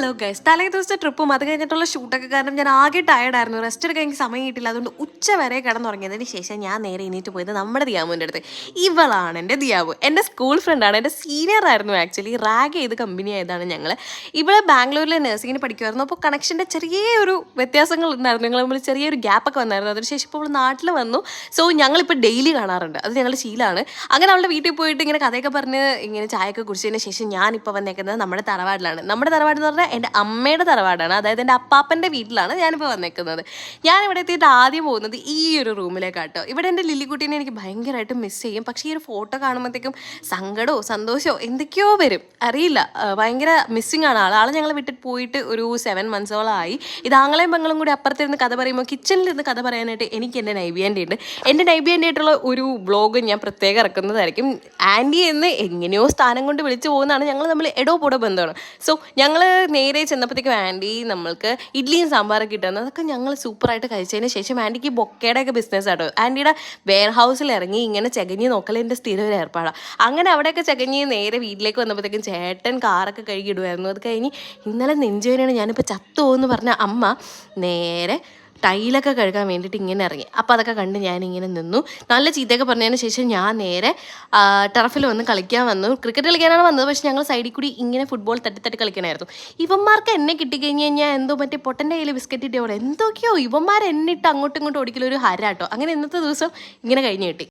Hello guys, തലേ ദിവസത്തെ ട്രിപ്പും അത് കഴിഞ്ഞിട്ടുള്ള ഷൂട്ടൊക്കെ കാരണം ഞാൻ ആകെ ടയർഡായിരുന്നു. റെസ്റ്റ് എടുക്കാൻ എനിക്ക് സമയം കിട്ടില്ല. അതുകൊണ്ട് ഉച്ച വരെ കിടന്നുറങ്ങിയതിന് ശേഷം ഞാൻ നേരെ എണീറ്റ് പോയത് നമ്മുടെ ദിയാമുവിൻ്റെ അടുത്ത്. ഇവളാണ് എൻ്റെ ദിയാമു, എൻ്റെ സ്കൂൾ ഫ്രണ്ടാണ്, എൻ്റെ സീനിയർ ആയിരുന്നു. ആക്ച്വലി റാഗ് ചെയ്ത് കമ്പനി ആയതാണ് ഞങ്ങൾ. ഇവിടെ ബാംഗ്ലൂരിൽ നഴ്സിങ്ങിന് പഠിക്കുമായിരുന്നു. അപ്പോൾ കണക്ഷൻ്റെ ചെറിയൊരു വ്യത്യാസങ്ങൾ ഉണ്ടായിരുന്നു. ഞങ്ങൾ തമ്മിൽ ചെറിയൊരു ഗ്യാപ്പൊക്കെ വന്നായിരുന്നു. അതിനുശേഷം ഇപ്പോൾ അവൾ നാട്ടിൽ വന്നു. സോ ഞങ്ങളിപ്പോൾ ഡെയിലി കാണാറുണ്ട്. അത് ഞങ്ങളുടെ ശീലമാണ്. അങ്ങനെ അവളുടെ വീട്ടിൽ പോയിട്ട് ഇങ്ങനെ കഥയൊക്കെ പറഞ്ഞ് ഇങ്ങനെ ചായയൊക്കെ കുടിച്ചതിന് ശേഷം ഞാനിപ്പോൾ വന്നേക്കുന്നത് നമ്മുടെ തറവാട്ടിലാണ്. നമ്മുടെ തറവാട് എന്ന് പറഞ്ഞാൽ എൻ്റെ അമ്മയുടെ തറവാടാണ്. അതായത് എൻ്റെ അപ്പാപ്പൻ്റെ വീട്ടിലാണ് ഞാനിപ്പോൾ വന്നേക്കുന്നത്. ഞാനിവിടെ എത്തിയിട്ട് ആദ്യം പോകുന്നത് ഈ ഒരു റൂമിലേക്കാട്ടോ. ഇവിടെ എൻ്റെ ലില്ലിക്കുട്ടീനെ എനിക്ക് ഭയങ്കരമായിട്ട് മിസ് ചെയ്യും. പക്ഷേ ഈ ഒരു ഫോട്ടോ കാണുമ്പോഴത്തേക്കും സങ്കടമോ സന്തോഷമോ എന്തൊക്കെയോ വരും, അറിയില്ല. ഭയങ്കര മിസ്സിങ് ആണ് ആളെ ഞങ്ങൾ വിട്ടിട്ട് പോയിട്ട് ഒരു 7 മന്ത്സോളമായി. ഇത് ആങ്ങളെയും പെങ്ങളും കൂടി അപ്പുറത്തിരുന്ന് കഥ പറയുമ്പോൾ കിച്ചണിലിരുന്ന് കഥ പറയാനായിട്ട് എനിക്ക് എൻ്റെ നൈബിയാൻ്റെ ഉണ്ട്. എൻ്റെ നൈബിയാൻ്റെ ആയിട്ടുള്ള ഒരു വ്ളോഗ് ഞാൻ പ്രത്യേകം ഇറക്കുന്നതായിരിക്കും. ആൻറ്റി എന്ന് എങ്ങനെയോ സ്ഥാനം കൊണ്ട് വിളിച്ചു പോകുന്നതാണ്. ഞങ്ങൾ തമ്മിൽ എടോ പൊടോ ബന്ധമാണ്. സോ ഞങ്ങൾ നേരെ ചെന്നപ്പോഴത്തേക്കും ആൻറ്റി നമ്മൾക്ക് ഇഡ്ഡലിയും സാമ്പാറൊക്കെ ഇട്ടുതന്നു. അതൊക്കെ ഞങ്ങൾ സൂപ്പറായിട്ട് കഴിച്ചതിന് ശേഷം ആൻറ്റിക്ക് ബൊക്കയുടെയൊക്കെ ബിസിനസ് ആട്ടോ. ആൻറ്റിയുടെ വെയർ ഹൗസിൽ ഇറങ്ങി ഇങ്ങനെ ചകഞ്ഞ് നോക്കലിൻ്റെ സ്ഥിരം ഒരു ഏർപ്പാടാണ്. അങ്ങനെ അവിടെയൊക്കെ ചകഞ്ഞ് നേരെ വീട്ടിലേക്ക് വന്നപ്പോഴത്തേക്കും ചേട്ടൻ കാറൊക്കെ കഴുകിയിടുമായിരുന്നു. അത് കഴിഞ്ഞ് ഇന്നലെ നെഞ്ചുവേനയാണ് ഞാനിപ്പോൾ ചത്തുപോകുമെന്ന് പറഞ്ഞ അമ്മ നേരെ ടൈലൊക്കെ കഴുകാൻ വേണ്ടിയിട്ട് ഇങ്ങനെ ഇറങ്ങി. അപ്പോൾ അതൊക്കെ കണ്ട് ഞാനിങ്ങനെ നിന്നു. നല്ല ചീത്തയൊക്കെ പറഞ്ഞതിന് ശേഷം ഞാൻ നേരെ ടർഫിൽ വന്ന് കളിക്കാൻ വന്നു. ക്രിക്കറ്റ് കളിക്കാനാണ് വന്നത്. പക്ഷേ ഞങ്ങൾ സൈഡിൽ കൂടി ഇങ്ങനെ ഫുട്ബോൾ തട്ടി കളിക്കണമായിരുന്നു. ഇവന്മാർക്ക് എന്നെ കിട്ടിക്കഴിഞ്ഞ് കഴിഞ്ഞാൽ എന്തോ മറ്റേ പൊട്ടൻ്റെ കയ്യിൽ ബിസ്ക്കറ്റ് ഇട്ട പോലെ എന്തൊക്കെയോ ഇവന്മാർ എന്നിട്ട് അങ്ങോട്ടും ഇങ്ങോട്ടും ഓടിക്കലൊരു ഹരാട്ടോ. അങ്ങനെ ഇന്നത്തെ ദിവസം ഇങ്ങനെ കഴിഞ്ഞ് കിട്ടി.